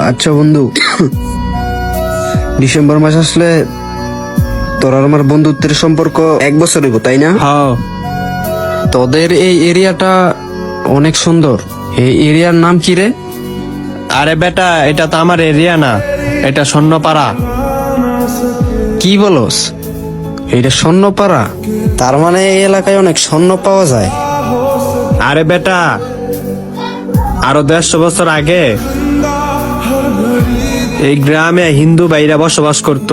আচ্ছা বন্ধু, ডিসেম্বর মাস আসলে তোর আর আমার বন্ধুত্বের সম্পর্ক 1 বছর হইব, তাই না? হ্যাঁ, তোদের এই এরিয়াটা অনেক সুন্দর। এই এরিয়ার নাম কি রে? আরে বেটা, এটা তো আমার এরিয়া না, এটা স্বর্ণপাড়া। কি বলস? এটা স্বর্ণপাড়া? তার মানে এই এলাকায় অনেক স্বর্ণ পাওয়া যায়। আরে বেটা, আরো 150 বছর আগে এই গ্রামে হিন্দু ভাইরা বসবাস করত।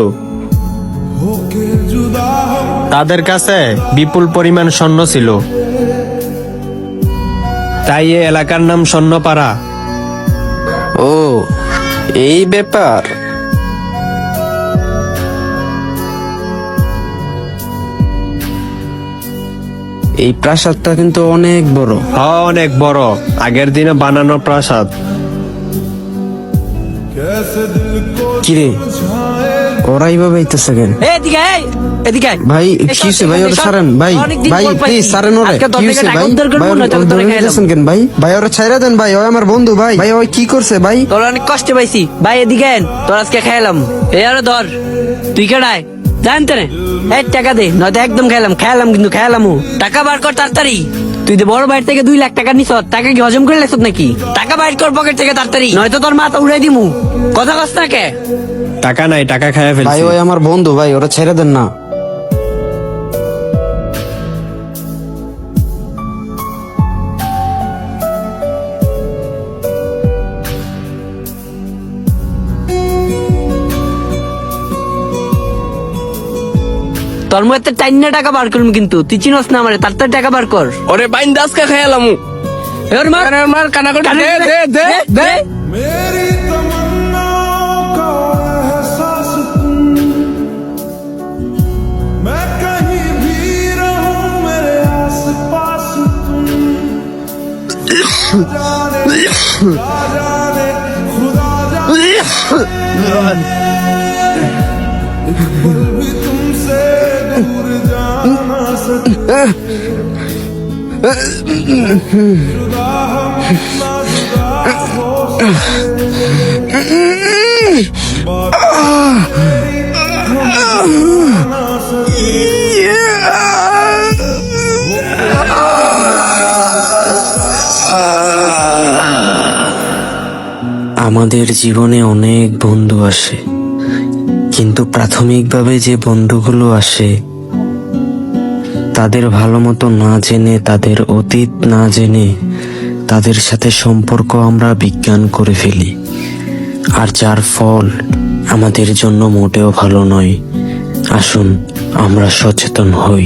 তাদের কাছে বিপুল পরিমাণ স্বর্ণ ছিল, তাই এই এলাকার নাম স্বর্ণপাড়া। ও, এই ব্যাপার। এই প্রাসাদটা কিন্তু অনেক বড়। হ্যাঁ, অনেক বড়, আগের দিনে বানানো প্রাসাদ। কিরে, ওরা এইভাবে আইতেছে কেন? ভাই কি হইছে ভাই? ওরা ছাড়েন ভাই, ভাই প্লিজ ছাড়েন ওরে। কি হইছে ভাই? ভাই ওরা ধরে নিতেছেন কেন ভাই? ভাই ওরা ছাইরা দেন ভাই, ওই আমার বন্ধু ভাই। ভাই ওই কি করছে ভাই? তোর অনেক কষ্ট পাইছি ভাই, এদিকে আয়, তোর আজকে খাইলাম। এই আরে ধর, তুই কেডায় জানতে রে? এই টাকা দে, নয়তো একদম খাইলাম কিন্তু খাইলামু। টাকা বার কর তাড়াতাড়ি। তুই তো বড় ভাই থেকে 2 লাখ টাকা নিছ, টাকা কি হজম করে লাগছ নাকি? টাকা বাইর কর পকেট থেকে তাড়াতাড়ি, নয়তো তোর মাথা উড়াই দিমু। কথা কস না কে? টাকা নাই, টাকা খাইয়া ভাই ফেলছি। ওই আমার বন্ধু ভাই, ওরা ছেড়ে দেন না। তোর মুখে টাইনা টাকা বার করুম কিন্তু, তুই চিনস না আমারে, তাড়াতাড়ি টাকা বার কর। ওরে বাইন দাসকা খাইলামু এর মার মার কানা করে দে দে দে দে मेरी तमन्नाओं का एहसास तुम, मैं कहीं भी रहूं मेरे आसपास तुम, जाने खुदा जाने एक पल भी तुमसे दूर जा ना सकते, जुदा हम ना जुदा हो আমাদের জীবনে অনেক বন্ধু আসে, কিন্তু প্রাথমিকভাবে যে বন্ধুগুলো আসে তাদের ভালো মতো না জেনে, তাদের অতীত না জেনে তাদের সাথে সম্পর্ক আমরা বিজ্ঞান করে ফেলি, আর যার ফল আমাদের জন্য মোটেও ভালো নয়। আসুন আমরা সচেতন হই।